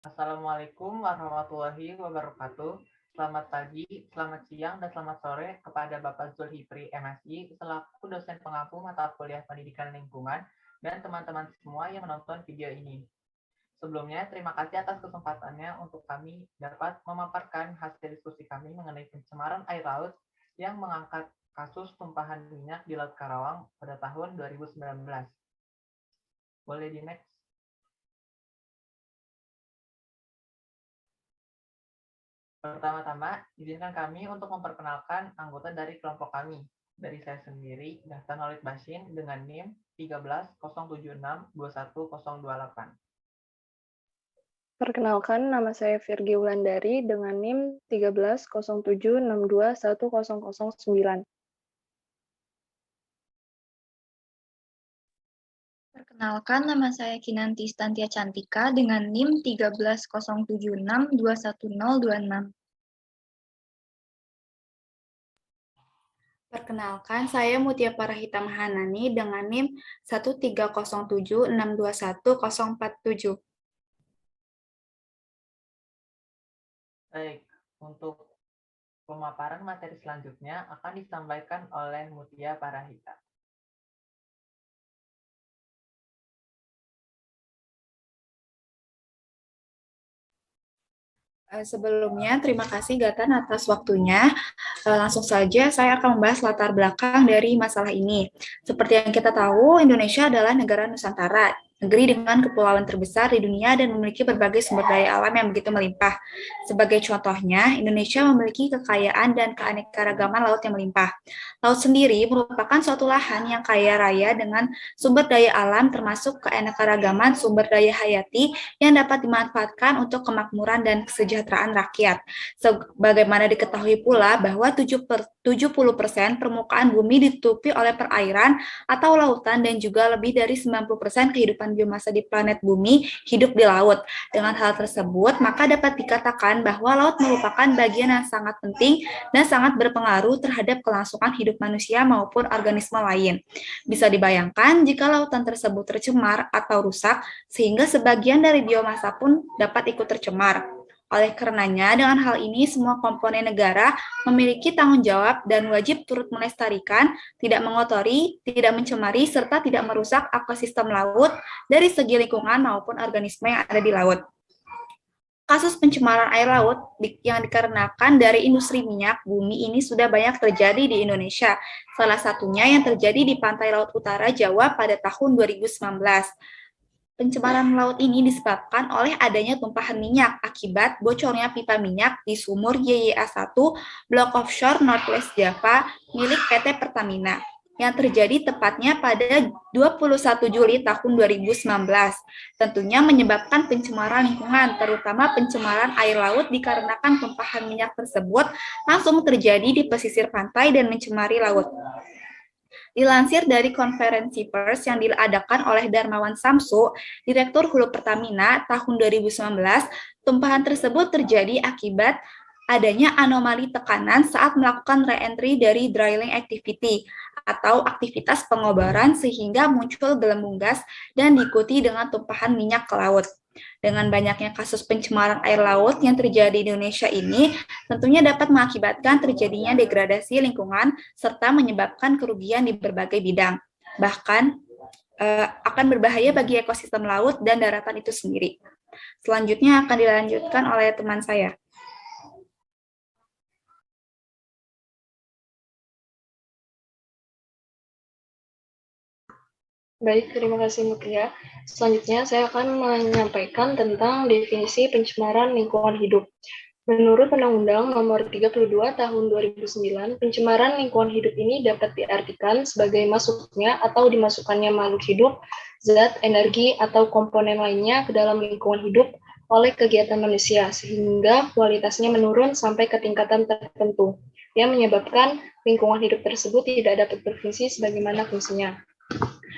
Assalamualaikum warahmatullahi wabarakatuh. Selamat pagi, selamat siang, dan selamat sore kepada Bapak Zulhipri MSI selaku dosen pengampu mata kuliah pendidikan lingkungan dan teman-teman semua yang menonton video ini. Sebelumnya, terima kasih atas kesempatannya untuk kami dapat memaparkan hasil diskusi kami mengenai pencemaran air laut yang mengangkat kasus tumpahan minyak di Laut Karawang pada tahun 2019. Boleh di next? Pertama-tama, izinkan kami untuk memperkenalkan anggota dari kelompok kami. Dari saya sendiri, Daftar Nolid Basin dengan NIM 1307621028. Perkenalkan, nama saya Virgi Wulandari dengan NIM 1307621009. Perkenalkan, nama saya Kinanti Stantia Cantika dengan NIM 1307621026. Perkenalkan, saya Mutia Parahita Mahanani dengan NIM 1307621047. Baik, untuk pemaparan materi selanjutnya akan disampaikan oleh Mutia Parahita. Sebelumnya, terima kasih Gatan atas waktunya. Langsung saja saya akan membahas latar belakang dari masalah ini. Seperti yang kita tahu, Indonesia adalah negara Nusantara, negeri dengan kepulauan terbesar di dunia dan memiliki berbagai sumber daya alam yang begitu melimpah. Sebagai contohnya, Indonesia memiliki kekayaan dan keanekaragaman laut yang melimpah. Laut sendiri merupakan suatu lahan yang kaya raya dengan sumber daya alam termasuk keanekaragaman sumber daya hayati yang dapat dimanfaatkan untuk kemakmuran dan kesejahteraan rakyat. Sebagaimana diketahui pula bahwa 70% permukaan bumi ditutupi oleh perairan atau lautan dan juga lebih dari 90% kehidupan biomasa di planet bumi hidup di laut. Dengan hal tersebut, maka dapat dikatakan bahwa laut merupakan bagian yang sangat penting dan sangat berpengaruh terhadap kelangsungan hidup manusia maupun organisme lain. Bisa dibayangkan jika lautan tersebut tercemar atau rusak, sehingga sebagian dari biomasa pun dapat ikut tercemar. Oleh karenanya, dengan hal ini, semua komponen negara memiliki tanggung jawab dan wajib turut melestarikan, tidak mengotori, tidak mencemari, serta tidak merusak ekosistem laut dari segi lingkungan maupun organisme yang ada di laut. Kasus pencemaran air laut yang dikarenakan dari industri minyak bumi ini sudah banyak terjadi di Indonesia. Salah satunya yang terjadi di pantai laut utara Jawa pada tahun 2019. Pencemaran laut ini disebabkan oleh adanya tumpahan minyak akibat bocornya pipa minyak di sumur YYA-1 Blok Offshore Northwest Java milik PT Pertamina yang terjadi tepatnya pada 21 Juli tahun 2019. Tentunya menyebabkan pencemaran lingkungan, terutama pencemaran air laut dikarenakan tumpahan minyak tersebut langsung terjadi di pesisir pantai dan mencemari laut. Dilansir dari konferensi pers yang diadakan oleh Darmawan Samsu, Direktur Hulu Pertamina tahun 2019, tumpahan tersebut terjadi akibat adanya anomali tekanan saat melakukan re-entry dari drilling activity atau aktivitas pengobaran sehingga muncul gelembung gas dan diikuti dengan tumpahan minyak ke laut. Dengan banyaknya kasus pencemaran air laut yang terjadi di Indonesia ini, tentunya dapat mengakibatkan terjadinya degradasi lingkungan serta menyebabkan kerugian di berbagai bidang. Bahkan akan berbahaya bagi ekosistem laut dan daratan itu sendiri. Selanjutnya akan dilanjutkan oleh teman saya. Baik, terima kasih Mutia. Selanjutnya saya akan menyampaikan tentang definisi pencemaran lingkungan hidup. Menurut Undang-Undang Nomor 32 Tahun 2009, pencemaran lingkungan hidup ini dapat diartikan sebagai masuknya atau dimasukkannya makhluk hidup, zat, energi, atau komponen lainnya ke dalam lingkungan hidup oleh kegiatan manusia, sehingga kualitasnya menurun sampai ke tingkatan tertentu, yang menyebabkan lingkungan hidup tersebut tidak dapat berfungsi sebagaimana fungsinya.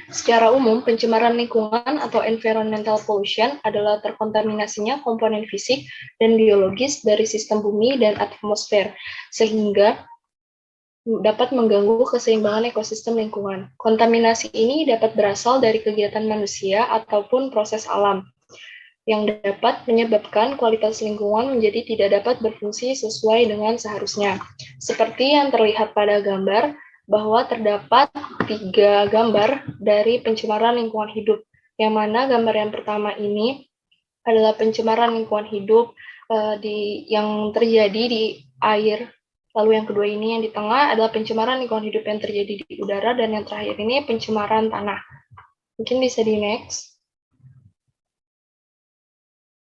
Secara umum, pencemaran lingkungan atau environmental pollution adalah terkontaminasinya komponen fisik dan biologis dari sistem bumi dan atmosfer, sehingga dapat mengganggu keseimbangan ekosistem lingkungan. Kontaminasi ini dapat berasal dari kegiatan manusia ataupun proses alam. yang dapat menyebabkan kualitas lingkungan menjadi tidak dapat berfungsi sesuai dengan seharusnya. Seperti yang terlihat pada gambar, bahwa terdapat 3 gambar dari pencemaran lingkungan hidup, yang mana gambar yang pertama ini adalah pencemaran lingkungan hidup yang terjadi di air. Lalu yang kedua ini yang di tengah adalah pencemaran lingkungan hidup yang terjadi di udara, dan yang terakhir ini pencemaran tanah. Mungkin bisa di next.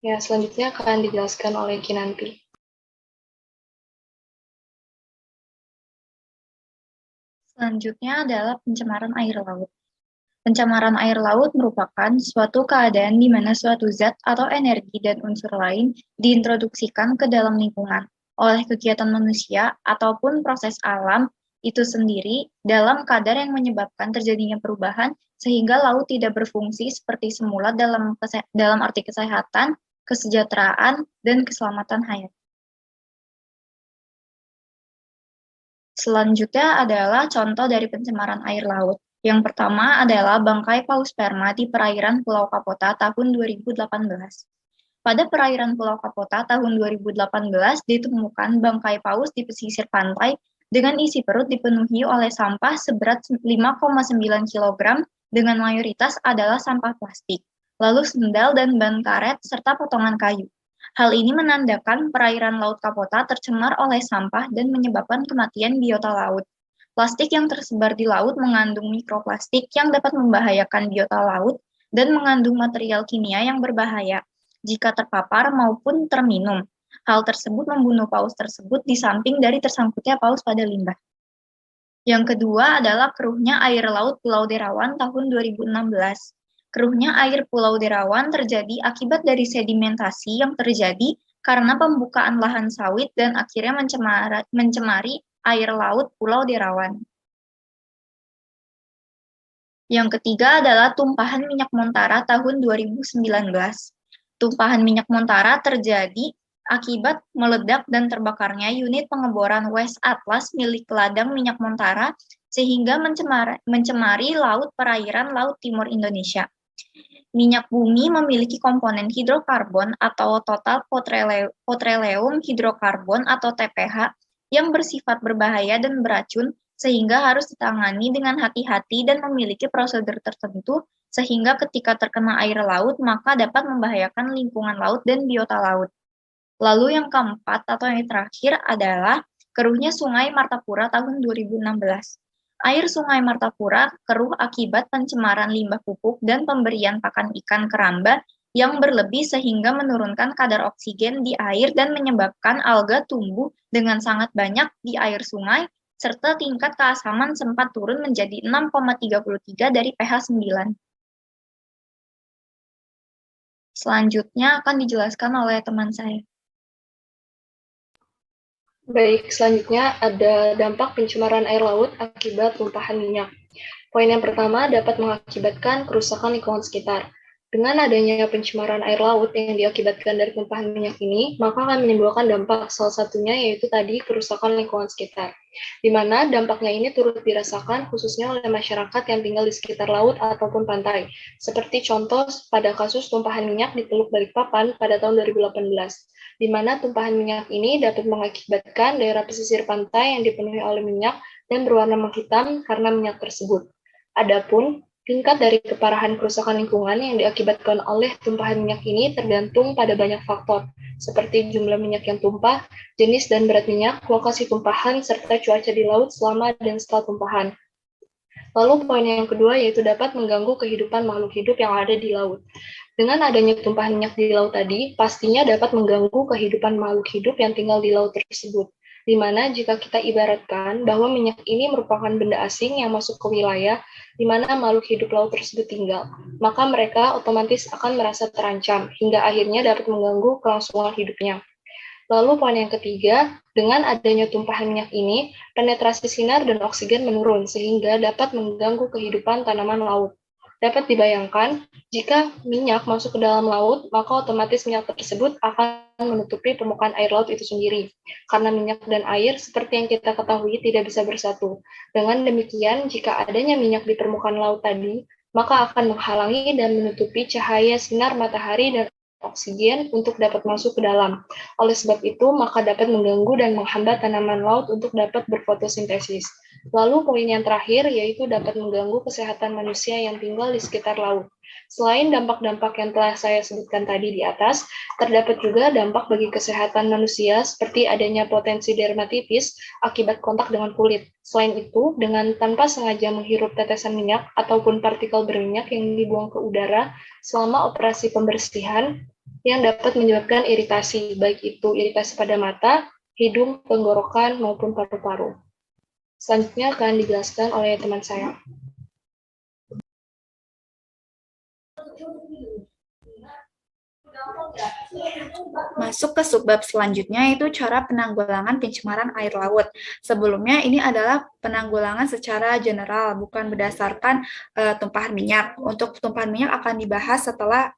Ya, selanjutnya akan dijelaskan oleh Kinanti. Selanjutnya adalah pencemaran air laut. Pencemaran air laut merupakan suatu keadaan di mana suatu zat atau energi dan unsur lain diintroduksikan ke dalam lingkungan oleh kegiatan manusia ataupun proses alam itu sendiri dalam kadar yang menyebabkan terjadinya perubahan sehingga laut tidak berfungsi seperti semula dalam arti kesehatan, kesejahteraan, dan keselamatan hayat. Selanjutnya adalah contoh dari pencemaran air laut. Yang pertama adalah bangkai paus sperma di perairan Pulau Kapota tahun 2018. Pada perairan Pulau Kapota tahun 2018 ditemukan bangkai paus di pesisir pantai dengan isi perut dipenuhi oleh sampah seberat 5,9 kg dengan mayoritas adalah sampah plastik, lalu sendal dan ban karet serta potongan kayu. Hal ini menandakan perairan Laut Kapota tercemar oleh sampah dan menyebabkan kematian biota laut. Plastik yang tersebar di laut mengandung mikroplastik yang dapat membahayakan biota laut dan mengandung material kimia yang berbahaya jika terpapar maupun terminum. Hal tersebut membunuh paus tersebut di samping dari tersangkutnya paus pada limbah. Yang kedua adalah keruhnya air laut Pulau Derawan tahun 2016. Keruhnya air Pulau Derawan terjadi akibat dari sedimentasi yang terjadi karena pembukaan lahan sawit dan akhirnya mencemari air laut Pulau Derawan. Yang ketiga adalah tumpahan minyak Montara tahun 2019. Tumpahan minyak Montara terjadi akibat meledak dan terbakarnya unit pengeboran West Atlas milik ladang minyak Montara sehingga mencemari laut perairan Laut Timur Indonesia. Minyak bumi memiliki komponen hidrokarbon atau total petroleum hidrokarbon atau TPH yang bersifat berbahaya dan beracun sehingga harus ditangani dengan hati-hati dan memiliki prosedur tertentu sehingga ketika terkena air laut maka dapat membahayakan lingkungan laut dan biota laut. Lalu yang keempat atau yang terakhir adalah keruhnya Sungai Martapura tahun 2016. Air Sungai Martapura keruh akibat pencemaran limbah pupuk dan pemberian pakan ikan keramba yang berlebih sehingga menurunkan kadar oksigen di air dan menyebabkan alga tumbuh dengan sangat banyak di air sungai, serta tingkat keasaman sempat turun menjadi 6,33 dari pH 9. Selanjutnya akan dijelaskan oleh teman saya. Baik, selanjutnya ada dampak pencemaran air laut akibat tumpahan minyak. Poin yang pertama dapat mengakibatkan kerusakan lingkungan sekitar. Dengan adanya pencemaran air laut yang diakibatkan dari tumpahan minyak ini, maka akan menimbulkan dampak salah satunya yaitu tadi kerusakan lingkungan sekitar. Di mana dampaknya ini turut dirasakan khususnya oleh masyarakat yang tinggal di sekitar laut ataupun pantai. Seperti contoh pada kasus tumpahan minyak di Teluk Balikpapan pada tahun 2018. Di mana tumpahan minyak ini dapat mengakibatkan daerah pesisir pantai yang dipenuhi oleh minyak dan berwarna menghitam karena minyak tersebut. Adapun tingkat dari keparahan kerusakan lingkungan yang diakibatkan oleh tumpahan minyak ini tergantung pada banyak faktor, seperti jumlah minyak yang tumpah, jenis dan berat minyak, lokasi tumpahan, serta cuaca di laut selama dan setelah tumpahan. Lalu poin yang kedua yaitu dapat mengganggu kehidupan makhluk hidup yang ada di laut. Dengan adanya tumpahan minyak di laut tadi, pastinya dapat mengganggu kehidupan makhluk hidup yang tinggal di laut tersebut. Di mana jika kita ibaratkan bahwa minyak ini merupakan benda asing yang masuk ke wilayah di mana makhluk hidup laut tersebut tinggal, maka mereka otomatis akan merasa terancam hingga akhirnya dapat mengganggu kelangsungan hidupnya. Lalu poin yang ketiga, dengan adanya tumpahan minyak ini, penetrasi sinar dan oksigen menurun sehingga dapat mengganggu kehidupan tanaman laut. Dapat dibayangkan, jika minyak masuk ke dalam laut, maka otomatis minyak tersebut akan menutupi permukaan air laut itu sendiri. Karena minyak dan air, seperti yang kita ketahui, tidak bisa bersatu. Dengan demikian, jika adanya minyak di permukaan laut tadi, maka akan menghalangi dan menutupi cahaya sinar matahari dan oksigen untuk dapat masuk ke dalam. Oleh sebab itu, maka dapat mengganggu dan menghambat tanaman laut untuk dapat berfotosintesis. Lalu poin yang terakhir yaitu dapat mengganggu kesehatan manusia yang tinggal di sekitar laut. Selain dampak-dampak yang telah saya sebutkan tadi di atas, terdapat juga dampak bagi kesehatan manusia seperti adanya potensi dermatitis akibat kontak dengan kulit. Selain itu, dengan tanpa sengaja menghirup tetesan minyak ataupun partikel berminyak yang dibuang ke udara selama operasi pembersihan, yang dapat menyebabkan iritasi, baik itu iritasi pada mata, hidung, tenggorokan, maupun paru-paru. Selanjutnya akan dijelaskan oleh teman saya. Masuk ke subbab selanjutnya itu cara penanggulangan pencemaran air laut. Sebelumnya ini adalah penanggulangan secara general, bukan berdasarkan tumpahan minyak. Untuk tumpahan minyak akan dibahas setelah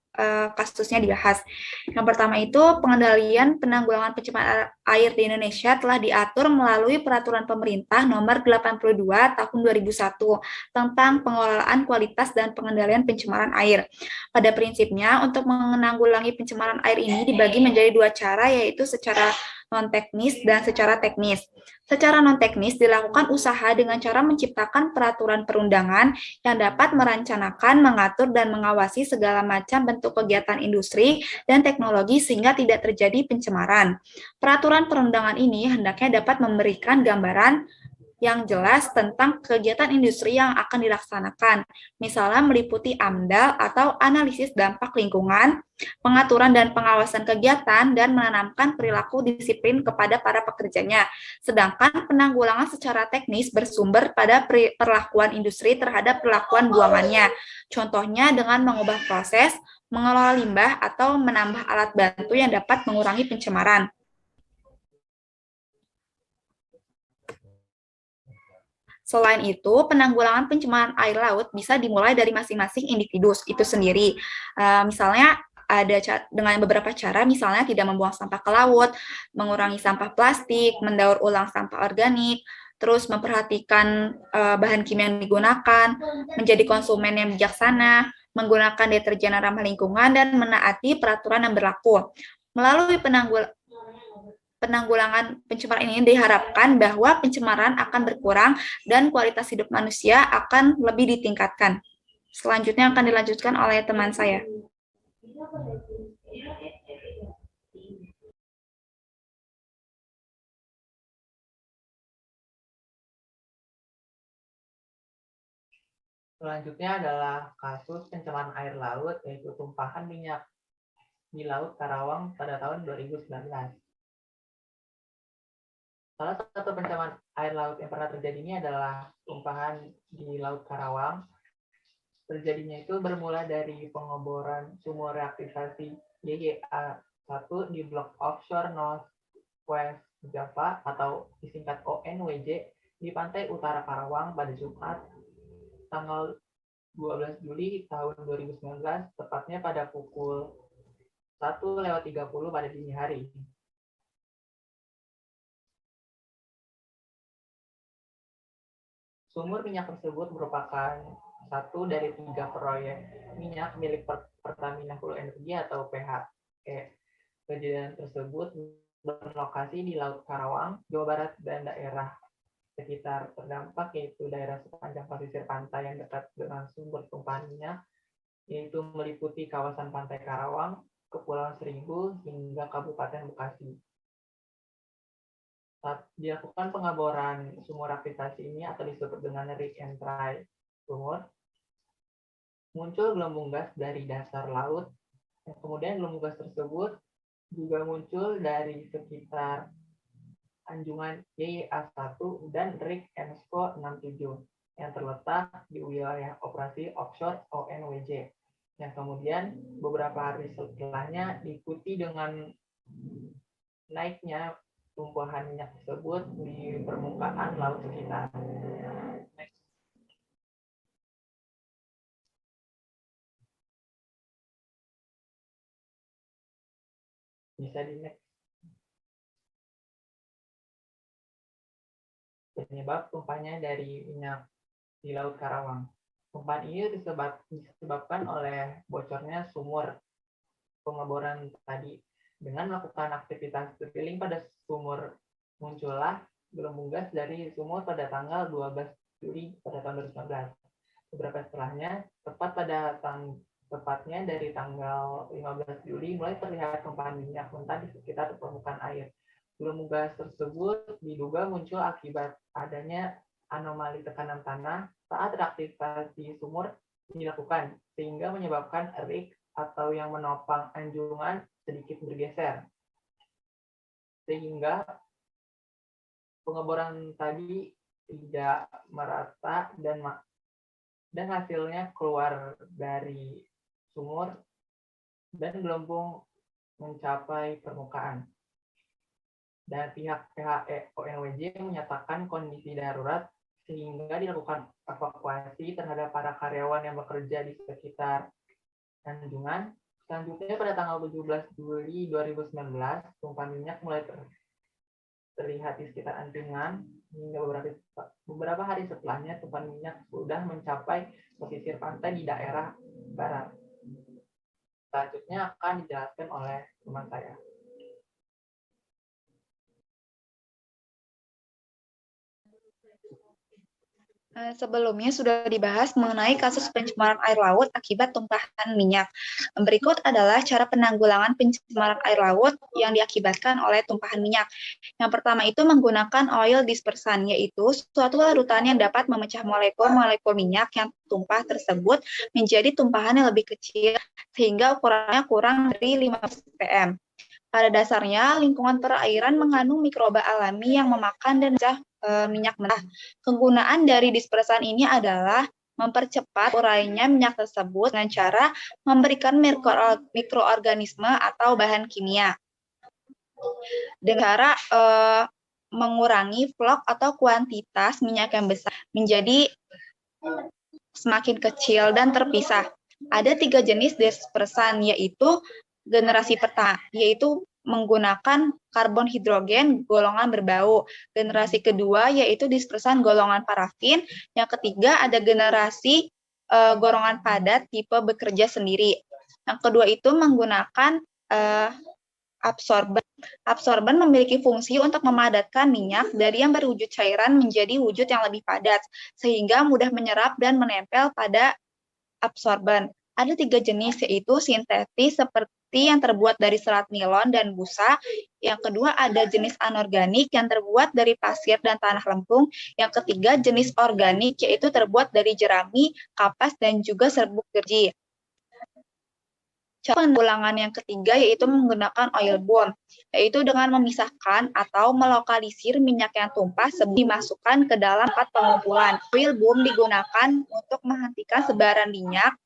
kasusnya dibahas. Yang pertama itu pengendalian penanggulangan pencemaran air di Indonesia telah diatur melalui Peraturan Pemerintah Nomor 82 Tahun 2001 tentang pengelolaan kualitas dan pengendalian pencemaran air. Pada prinsipnya, untuk menanggulangi pencemaran air ini dibagi menjadi dua cara, yaitu secara non-teknis dan secara teknis. Secara non-teknis dilakukan usaha dengan cara menciptakan peraturan perundangan yang dapat merencanakan, mengatur, dan mengawasi segala macam bentuk kegiatan industri dan teknologi sehingga tidak terjadi pencemaran. Peraturan perundangan ini hendaknya dapat memberikan gambaran yang jelas tentang kegiatan industri yang akan dilaksanakan, misalnya meliputi AMDAL atau analisis dampak lingkungan, pengaturan dan pengawasan kegiatan, dan menanamkan perilaku disiplin kepada para pekerjanya. Sedangkan penanggulangan secara teknis bersumber pada perlakuan industri terhadap perlakuan buangannya. Contohnya dengan mengubah proses, mengelola limbah, atau menambah alat bantu yang dapat mengurangi pencemaran. Selain itu, penanggulangan pencemaran air laut bisa dimulai dari masing-masing individu itu sendiri. Misalnya ada dengan beberapa cara, misalnya tidak membuang sampah ke laut, mengurangi sampah plastik, mendaur ulang sampah organik, terus memperhatikan bahan kimia yang digunakan, menjadi konsumen yang bijaksana, menggunakan deterjen ramah lingkungan, dan menaati peraturan yang berlaku. Melalui penanggulangan pencemaran ini diharapkan bahwa pencemaran akan berkurang dan kualitas hidup manusia akan lebih ditingkatkan. Selanjutnya akan dilanjutkan oleh teman saya. Selanjutnya adalah kasus pencemaran air laut, yaitu tumpahan minyak di Laut Karawang pada tahun 2019. Salah satu pencemaran air laut yang pernah terjadi ini adalah tumpahan di Laut Karawang. Terjadinya itu bermula dari pengeboran sumur reaktivasi YYA-1 di blok offshore North West Java atau disingkat ONWJ di pantai utara Karawang pada Jumat tanggal 12 Juli tahun 2019, tepatnya pada pukul 1:30 pada dini hari. Sumur minyak tersebut merupakan satu dari 3 proyek minyak milik Pertamina Hulu Energi atau PHE. Kejadian tersebut berlokasi di Laut Karawang, Jawa Barat, dan daerah sekitar terdampak, yaitu daerah sepanjang pesisir pantai yang dekat dengan sumber tumpahan minyak, yaitu meliputi kawasan Pantai Karawang, Kepulauan Seribu, hingga Kabupaten Bekasi. Saat dilakukan pengeboran sumur aktivasi ini atau disebut dengan rig and try sumur, muncul gelembung gas dari dasar laut. Kemudian gelembung gas tersebut juga muncul dari sekitar anjungan YYA-1 dan rig ENSCO 67 yang terletak di wilayah operasi offshore ONWJ. Yang kemudian beberapa hari setelahnya diikuti dengan naiknya tumpahan minyak tersebut di permukaan laut sekitar. Bisa di next. Penyebab tumpahnya dari minyak di Laut Karawang. Tumpahan ini disebabkan oleh bocornya sumur. pengeboran tadi. Dengan melakukan aktivitas drilling pada sumur, muncullah gelembung gas dari sumur pada tanggal 12 Juli pada tahun 2019. Beberapa setelahnya, tepatnya dari tanggal 15 Juli mulai terlihat tumpahan minyak mentah di sekitar permukaan air. Gelembung gas tersebut diduga muncul akibat adanya anomali tekanan tanah saat reaktivasi sumur dilakukan, sehingga menyebabkan erik atau yang menopang anjungan sedikit bergeser. Sehingga pengeboran tadi tidak merata dan hasilnya keluar dari sumur dan gelembung mencapai permukaan. Dan pihak PHONWJ menyatakan kondisi darurat sehingga dilakukan evakuasi terhadap para karyawan yang bekerja di sekitar anjungan. Selanjutnya pada tanggal 17 Juli 2019, tumpahan minyak mulai terlihat di sekitar anjungan hingga beberapa hari setelahnya tumpahan minyak sudah mencapai pesisir pantai di daerah barat. Selanjutnya akan dijelaskan oleh teman saya. Sebelumnya sudah dibahas mengenai kasus pencemaran air laut akibat tumpahan minyak. Berikut adalah cara penanggulangan pencemaran air laut yang diakibatkan oleh tumpahan minyak. Yang pertama itu menggunakan oil dispersan, yaitu suatu larutan yang dapat memecah molekul-molekul minyak yang tumpah tersebut menjadi tumpahan yang lebih kecil sehingga ukurannya kurang dari 15 ppm. Pada dasarnya, lingkungan perairan mengandung mikroba alami yang memakan dan memecah minyak mentah. Kegunaan dari dispersan ini adalah mempercepat urainya minyak tersebut dengan cara memberikan mikroorganisme atau bahan kimia. Dengan cara mengurangi vlog atau kuantitas minyak yang besar menjadi semakin kecil dan terpisah. Ada 3 jenis dispersan, yaitu generasi pertama, yaitu menggunakan karbon hidrogen golongan berbau. Generasi kedua yaitu dispersan golongan parafin. Yang ketiga ada generasi golongan padat tipe bekerja sendiri. Yang kedua itu menggunakan absorben. Absorben memiliki fungsi untuk memadatkan minyak dari yang berwujud cairan menjadi wujud yang lebih padat, sehingga mudah menyerap dan menempel pada absorben. Ada 3 jenis, yaitu sintetis seperti yang terbuat dari serat nilon dan busa. Yang kedua ada jenis anorganik yang terbuat dari pasir dan tanah lempung. Yang ketiga jenis organik, yaitu terbuat dari jerami, kapas, dan juga serbuk gerji. Cara penanggulangan yang ketiga yaitu menggunakan oil boom, yaitu dengan memisahkan atau melokalisir minyak yang tumpah sebelum dimasukkan ke dalam tempat pengumpulan. Oil boom digunakan untuk menghentikan sebaran minyak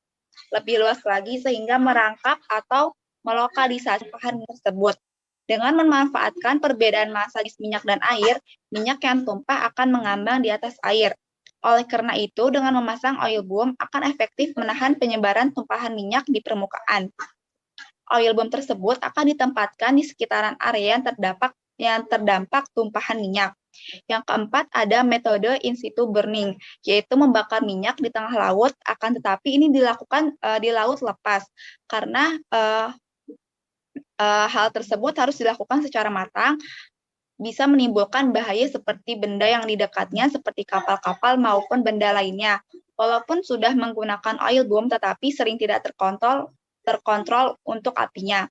lebih luas lagi sehingga merangkap atau melokalisasi bahan tersebut. Dengan memanfaatkan perbedaan massa minyak dan air, minyak yang tumpah akan mengambang di atas air. Oleh karena itu, dengan memasang oil boom akan efektif menahan penyebaran tumpahan minyak di permukaan. Oil boom tersebut akan ditempatkan di sekitaran area yang terdampak tumpahan minyak. Yang keempat ada metode in situ burning, yaitu membakar minyak di tengah laut, akan tetapi ini dilakukan di laut lepas karena hal tersebut harus dilakukan secara matang, bisa menimbulkan bahaya seperti benda yang di dekatnya seperti kapal-kapal maupun benda lainnya. Walaupun sudah menggunakan oil boom tetapi sering tidak terkontrol untuk apinya.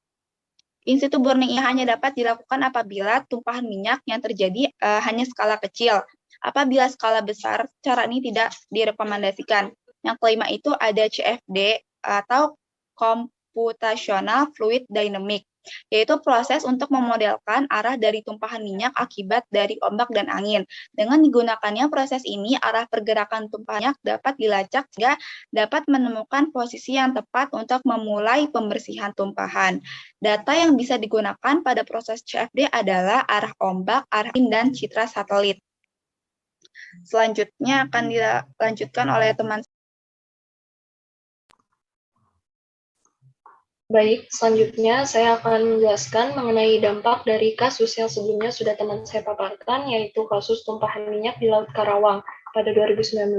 In situ burning ini hanya dapat dilakukan apabila tumpahan minyak yang terjadi hanya skala kecil. Apabila skala besar, cara ini tidak direkomendasikan. Yang kelima itu ada CFD atau Computational Fluid Dynamics, yaitu proses untuk memodelkan arah dari tumpahan minyak akibat dari ombak dan angin. Dengan digunakannya proses ini, arah pergerakan tumpahan minyak dapat dilacak sehingga dapat menemukan posisi yang tepat untuk memulai pembersihan tumpahan. Data yang bisa digunakan pada proses CFD adalah arah ombak, arah angin, dan citra satelit. Selanjutnya akan dilanjutkan oleh teman. Baik, selanjutnya saya akan menjelaskan mengenai dampak dari kasus yang sebelumnya sudah teman saya paparkan, yaitu kasus tumpahan minyak di Laut Karawang pada 2019,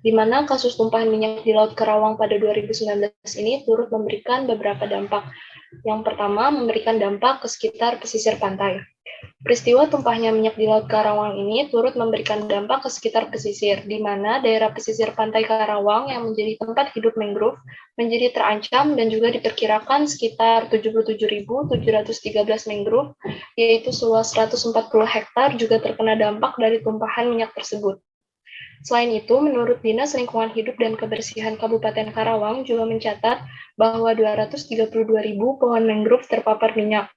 di mana kasus tumpahan minyak di Laut Karawang pada 2019 ini turut memberikan beberapa dampak. Yang pertama, memberikan dampak ke sekitar pesisir pantai. Peristiwa tumpahnya minyak di Laut Karawang ini turut memberikan dampak ke sekitar pesisir, di mana daerah pesisir pantai Karawang yang menjadi tempat hidup mangrove menjadi terancam dan juga diperkirakan sekitar 77.713 mangrove, yaitu seluas 140 hektar juga terkena dampak dari tumpahan minyak tersebut. Selain itu, menurut Dinas Lingkungan Hidup dan Kebersihan Kabupaten Karawang juga mencatat bahwa 232.000 pohon mangrove terpapar minyak,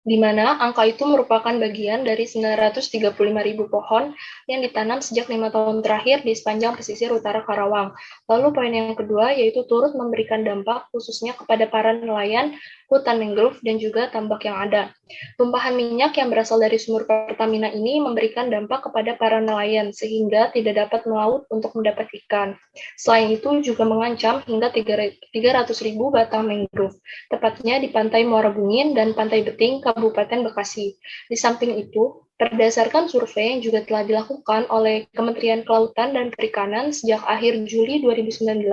di mana angka itu merupakan bagian dari 935.000 pohon yang ditanam sejak 5 tahun terakhir di sepanjang pesisir utara Karawang. Lalu poin yang kedua yaitu turut memberikan dampak khususnya kepada para nelayan hutan mangrove dan juga tambak yang ada. Tumpahan minyak yang berasal dari sumur Pertamina ini memberikan dampak kepada para nelayan sehingga tidak dapat melaut untuk mendapat ikan. Selain itu juga mengancam hingga 300.000 batang mangrove, tepatnya di Pantai Muara Bungin dan Pantai Beting, Kabupaten Bekasi. Di samping itu, berdasarkan survei yang juga telah dilakukan oleh Kementerian Kelautan dan Perikanan sejak akhir Juli 2019,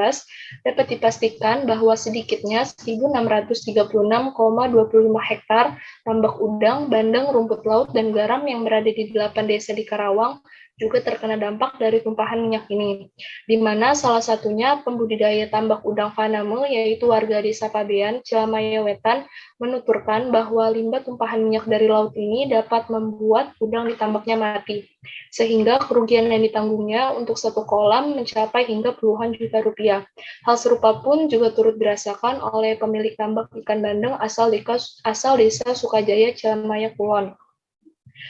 dapat dipastikan bahwa sedikitnya 1.636,25 hektar tambak udang, bandeng, rumput laut, dan garam yang berada di 8 desa di Karawang juga terkena dampak dari tumpahan minyak ini, di mana salah satunya pembudidaya tambak udang Faname, yaitu warga desa Pabean, Cilamaya Wetan, menuturkan bahwa limbah tumpahan minyak dari laut ini dapat membuat udang di tambaknya mati, sehingga kerugian yang ditanggungnya untuk satu kolam mencapai hingga puluhan juta rupiah. Hal serupa pun juga turut dirasakan oleh pemilik tambak ikan bandeng asal desa Sukajaya, Cilamaya Kulon.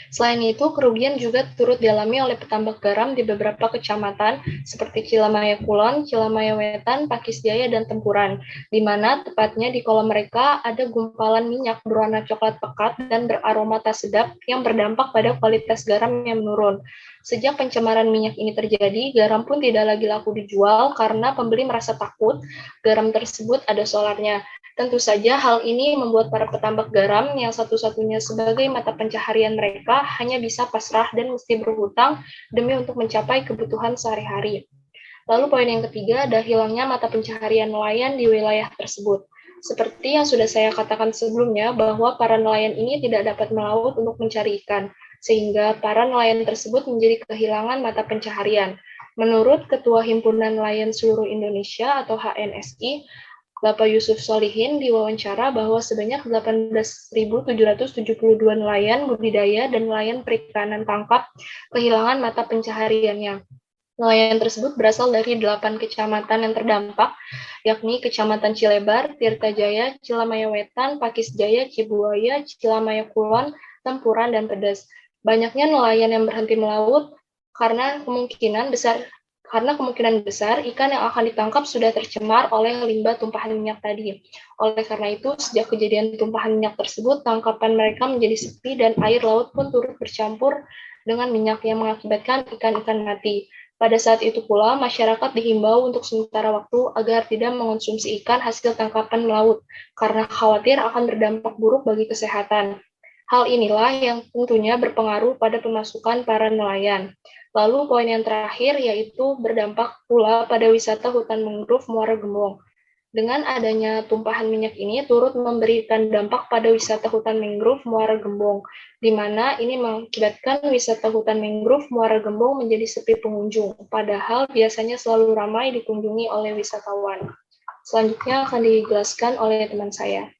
Selain itu, kerugian juga turut dialami oleh petambak garam di beberapa kecamatan seperti Cilamaya Kulon, Cilamaya Wetan, Pakis Jaya, dan Tempuran, di mana tepatnya di kolam mereka ada gumpalan minyak berwarna coklat pekat dan beraroma tak sedap yang berdampak pada kualitas garam yang menurun. Sejak pencemaran minyak ini terjadi, garam pun tidak lagi laku dijual karena pembeli merasa takut garam tersebut ada solarnya. Tentu saja hal ini membuat para petambak garam yang satu-satunya sebagai mata pencaharian mereka hanya bisa pasrah dan mesti berhutang demi untuk mencapai kebutuhan sehari-hari. Lalu poin yang ketiga ada hilangnya mata pencaharian nelayan di wilayah tersebut. Seperti yang sudah saya katakan sebelumnya bahwa para nelayan ini tidak dapat melaut untuk mencari ikan, sehingga para nelayan tersebut menjadi kehilangan mata pencaharian. Menurut Ketua Himpunan Nelayan Seluruh Indonesia atau HNSI, Bapak Yusuf Solihin diwawancara bahwa sebanyak 18.772 nelayan budidaya dan nelayan perikanan tangkap kehilangan mata pencahariannya. Nelayan tersebut berasal dari 8 kecamatan yang terdampak, yakni Kecamatan Cilebar, Tirtajaya, Cilamaya Wetan, Pakis Jaya, Cibuaya, Cilamaya Kulon, Tempuran, dan Pedes. Banyaknya nelayan yang berhenti melaut karena kemungkinan besar ikan yang akan ditangkap sudah tercemar oleh limbah tumpahan minyak tadi. Oleh karena itu, sejak kejadian tumpahan minyak tersebut, tangkapan mereka menjadi sepi dan air laut pun turut bercampur dengan minyak yang mengakibatkan ikan-ikan mati. Pada saat itu pula, masyarakat dihimbau untuk sementara waktu agar tidak mengonsumsi ikan hasil tangkapan laut, karena khawatir akan berdampak buruk bagi kesehatan. Hal inilah yang tentunya berpengaruh pada pemasukan para nelayan. Lalu poin yang terakhir yaitu berdampak pula pada wisata hutan mangrove Muara Gembong. Dengan adanya tumpahan minyak ini turut memberikan dampak pada wisata hutan mangrove Muara Gembong, di mana ini mengakibatkan wisata hutan mangrove Muara Gembong menjadi sepi pengunjung, padahal biasanya selalu ramai dikunjungi oleh wisatawan. Selanjutnya akan dijelaskan oleh teman saya.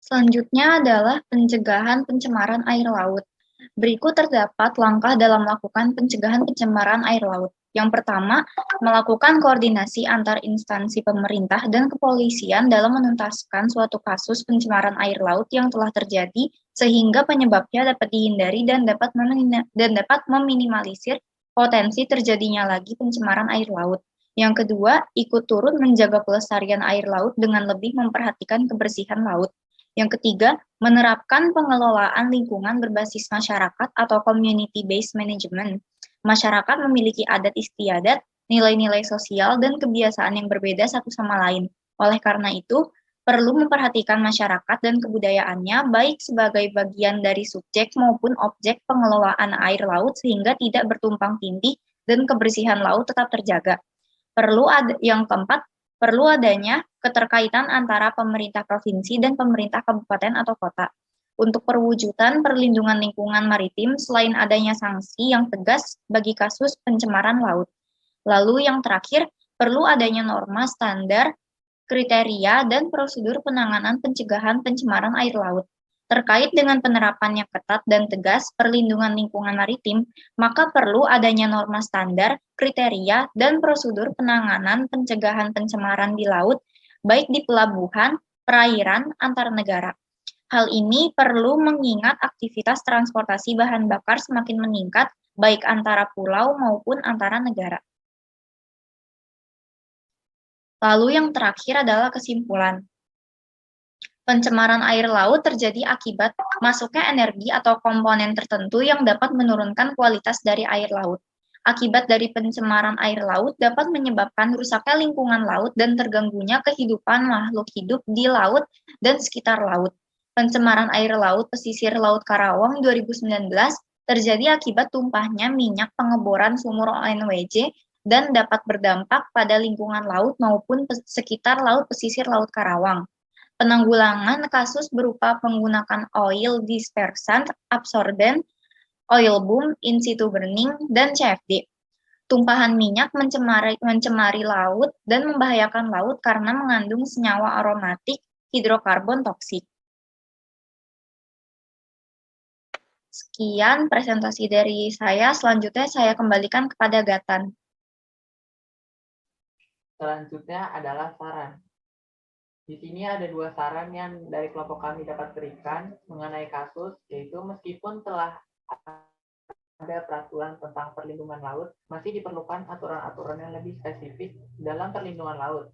Selanjutnya adalah pencegahan pencemaran air laut. Berikut terdapat langkah dalam melakukan pencegahan pencemaran air laut. Yang pertama, melakukan koordinasi antar instansi pemerintah dan kepolisian dalam menuntaskan suatu kasus pencemaran air laut yang telah terjadi sehingga penyebabnya dapat dihindari dan dapat meminimalisir potensi terjadinya lagi pencemaran air laut. Yang kedua, ikut turut menjaga pelestarian air laut dengan lebih memperhatikan kebersihan laut. Yang ketiga, menerapkan pengelolaan lingkungan berbasis masyarakat atau community-based management. Masyarakat memiliki adat istiadat, nilai-nilai sosial, dan kebiasaan yang berbeda satu sama lain. Oleh karena itu, Perlu memperhatikan masyarakat dan kebudayaannya, baik sebagai bagian dari subjek maupun objek pengelolaan air laut sehingga tidak bertumpang tindih dan kebersihan laut tetap terjaga. Yang keempat, perlu adanya keterkaitan antara pemerintah provinsi dan pemerintah kabupaten atau kota. Untuk perwujudan perlindungan lingkungan maritim, selain adanya sanksi yang tegas bagi kasus pencemaran laut. Lalu yang terakhir, perlu adanya norma standar, kriteria, dan prosedur penanganan pencegahan pencemaran air laut. Terkait dengan penerapan yang ketat dan tegas perlindungan lingkungan maritim, maka perlu adanya norma standar, kriteria, dan prosedur penanganan pencegahan pencemaran di laut, baik di pelabuhan, perairan, antar negara. Hal ini perlu mengingat aktivitas transportasi bahan bakar semakin meningkat, baik antara pulau maupun antara negara. Lalu yang terakhir adalah kesimpulan. Pencemaran air laut terjadi akibat masuknya energi atau komponen tertentu yang dapat menurunkan kualitas dari air laut. Akibat dari pencemaran air laut dapat menyebabkan rusaknya lingkungan laut dan terganggunya kehidupan makhluk hidup di laut dan sekitar laut. Pencemaran air laut pesisir Laut Karawang 2019 terjadi akibat tumpahnya minyak pengeboran sumur ONWJ dan dapat berdampak pada lingkungan laut maupun sekitar laut pesisir Laut Karawang. Penanggulangan kasus berupa penggunaan oil dispersant, absorben, oil boom, in situ burning, dan CFD. Tumpahan minyak mencemari laut dan membahayakan laut karena mengandung senyawa aromatik hidrokarbon toksik. Sekian presentasi dari saya. Selanjutnya saya kembalikan kepada Gatan. Selanjutnya adalah saran. Di sini ada 2 saran yang dari kelompok kami dapat berikan mengenai kasus, yaitu meskipun telah ada peraturan tentang perlindungan laut, masih diperlukan aturan-aturan yang lebih spesifik dalam perlindungan laut,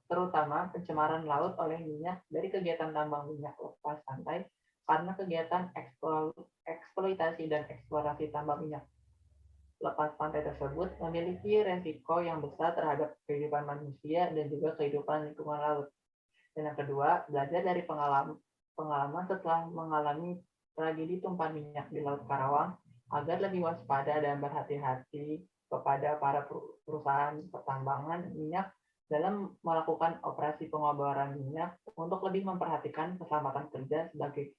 terutama pencemaran laut oleh minyak dari kegiatan tambang minyak lepas pantai karena kegiatan eksploitasi dan eksplorasi tambang minyak lepas pantai tersebut memiliki resiko yang besar terhadap kehidupan manusia dan juga kehidupan lingkungan laut. Dan yang kedua, belajar dari pengalaman setelah mengalami tragedi tumpahan minyak di Laut Karawang agar lebih waspada dan berhati-hati kepada para perusahaan pertambangan minyak dalam melakukan operasi pengeboran minyak untuk lebih memperhatikan keselamatan kerja sebagai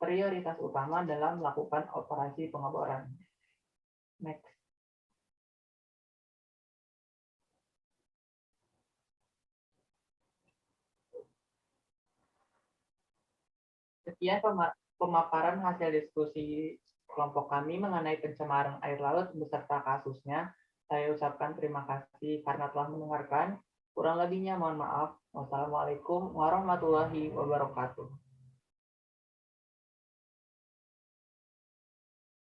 prioritas utama dalam melakukan operasi pengeboran. Next. Sekian pemaparan hasil diskusi kelompok kami mengenai pencemaran air laut beserta kasusnya. Saya ucapkan terima kasih karena telah mendengarkan. Kurang lebihnya mohon maaf. Wassalamualaikum warahmatullahi wabarakatuh.